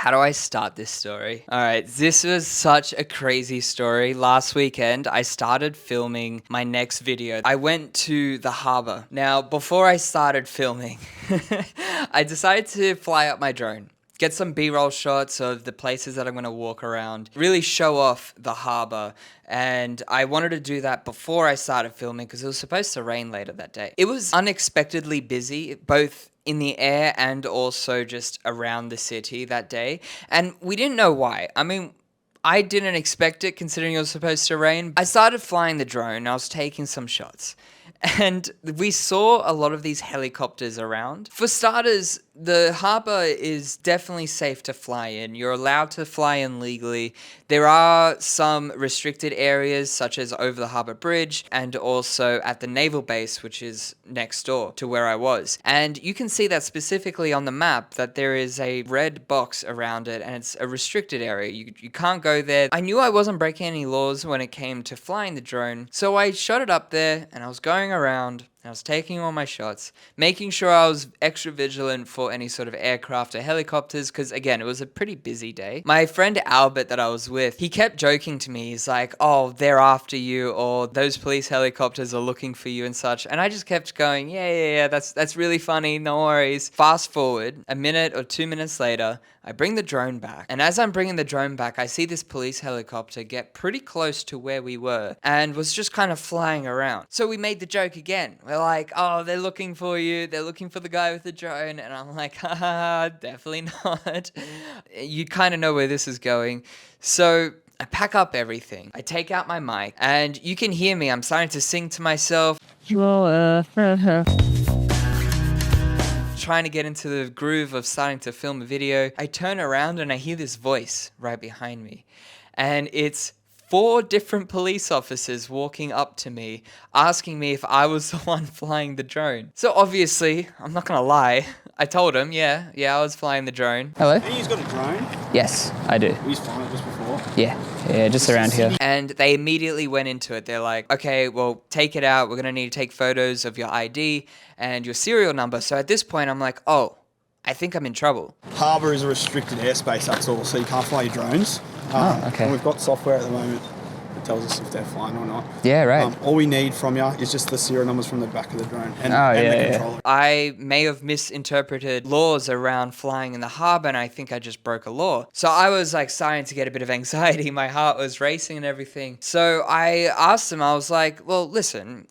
How do I start this story? All right, this was such a crazy story. Last weekend, I started filming my next video. I went to the harbor. Now, before I started filming, I decided to fly up my drone. Get some B-roll shots of the places that I'm going to walk around, really show off the harbor. And I wanted to do that before I started filming because it was supposed to rain later that day. It was unexpectedly busy, both in the air and also just around the city that day. And we didn't know why. I mean, I didn't expect it considering it was supposed to rain. I started flying the drone. I was taking some shots. And we saw a lot of these helicopters around. For starters, the harbor is definitely safe to fly in. You're allowed to fly in legally. There are some restricted areas, such as over the harbor bridge and also at the naval base, which is next door to where I was. And you can see that specifically on the map that there is a red box around it and it's a restricted area. You can't go there. I knew I wasn't breaking any laws when it came to flying the drone, so I shot it up there and I was going around. I was taking all my shots, making sure I was extra vigilant for any sort of aircraft or helicopters, because again, it was a pretty busy day. My friend Albert that I was with, he kept joking to me. He's like, oh, they're after you, or those police helicopters are looking for you and such. And I just kept going, yeah, that's really funny, no worries. Fast forward, a minute or 2 minutes later, I bring the drone back. And as I'm bringing the drone back, I see this police helicopter get pretty close to where we were and was just kind of flying around. So we made the joke again. We're like, oh, they're looking for you. They're looking for the guy with the drone. And I'm like, haha, definitely not. You kind of know where this is going. So I pack up everything. I take out my mic and you can hear me. I'm starting to sing to myself. Trying to get into the groove of starting to film a video. I turn around and I hear this voice right behind me. And it's 4 different police officers walking up to me, asking me if I was the one flying the drone. So obviously, I'm not gonna lie, I told him, yeah, I was flying the drone. Hello? And he's got a drone. Yes, I do. He's flying this before. Yeah, just around here. And they immediately went into it. They're like, okay, well, take it out. We're gonna need to take photos of your ID and your serial number. So at this point, I'm like, oh, I think I'm in trouble. Harbour is a restricted airspace, that's all, so you can't fly your drones. Okay. And we've got software at the moment that tells us if they're flying or not. Yeah, right. All we need from you is just the serial numbers from the back of the drone and yeah. the controller. I may have misinterpreted laws around flying in the harbor, and I think I just broke a law. So I was like starting to get a bit of anxiety. My heart was racing and everything. So I asked him, I was like, well, listen,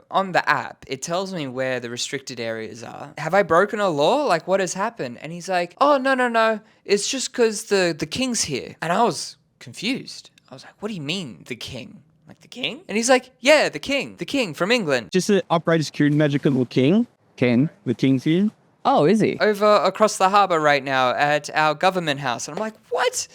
on the app, it tells me where the restricted areas are. Have I broken a law? Like, what has happened? And he's like, oh, no. It's just because the king's here. And I was confused. I was like, what do you mean, the king? Like, the king? And he's like, yeah, the king from England. Just to operate security magical little king. Ken? The king's here. Oh, is he? Over across the harbor right now at our government house. And I'm like, what?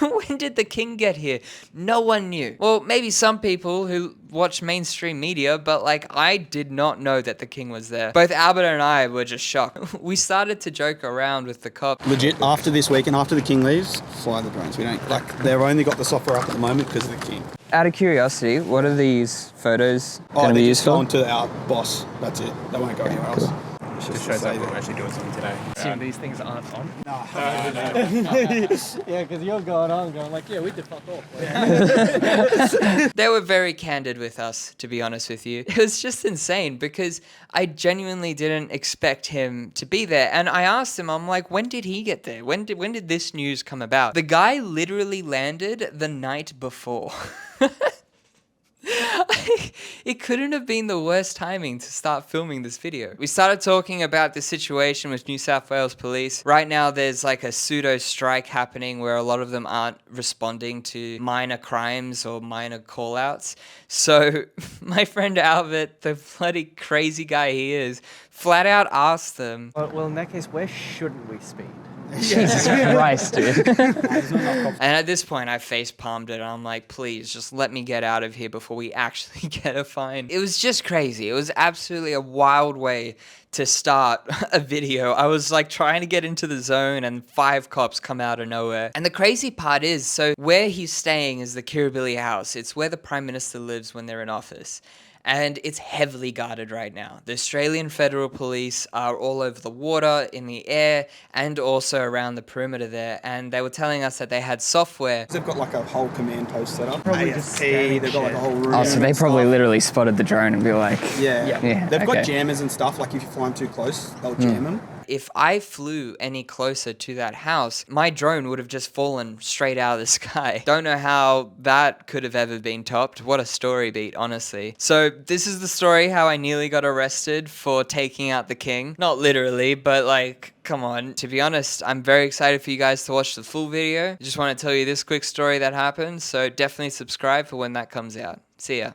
When did the king get here? No one knew. Well, maybe some people who watch mainstream media, but I did not know that the king was there. Both Albert and I were just shocked. We started to joke around with the cop. Legit, after this weekend, after the king leaves, fly the drones. We don't, they've only got the software up at the moment because of the king. Out of curiosity, what are these photos going to be used for? Going to our boss, that's it. They won't go anywhere else. Just shows that we're actually doing something today. Assume these things aren't on? No. Yeah, because you're going like, yeah, we did fuck off. They were very candid with us, to be honest with you. It was just insane because I genuinely didn't expect him to be there. And I asked him, I'm like, when did he get there? When did this news come about? The guy literally landed the night before. It couldn't have been the worst timing to start filming this video. We started talking about the situation with New South Wales Police. Right now there's like a pseudo strike happening where a lot of them aren't responding to minor crimes or minor call-outs. So my friend Albert, the bloody crazy guy he is, flat out asked them, Well, in that case, where shouldn't we speed? Jesus Christ, dude. and at this point I face palmed it and I'm like, please just let me get out of here before we actually get a fine. It was just crazy. It was absolutely a wild way to start a video. I was like trying to get into the zone and 5 cops come out of nowhere. And the crazy part is, so where he's staying is the Kirribilli House. It's where the Prime Minister lives when they're in office. and it's heavily guarded right now. The Australian Federal Police are all over the water, in the air, and also around the perimeter there, and they were telling us that they had software. They've got like a whole command post set up. Probably just AFP, scanning they've got like a shit. whole room. Oh, so they and probably stuff. literally spotted the drone and be like, Yeah. Yeah, They've got okay. jammers and stuff, like if you fly them too close, they'll jam them. If I flew any closer to that house, my drone would have just fallen straight out of the sky. Don't know how that could have ever been topped. What a story beat, honestly. So this is the story how I nearly got arrested for taking out the king. Not literally, but like, come on. To be honest, I'm very excited for you guys to watch the full video. I just want to tell you this quick story that happened, so definitely subscribe for when that comes out. See ya.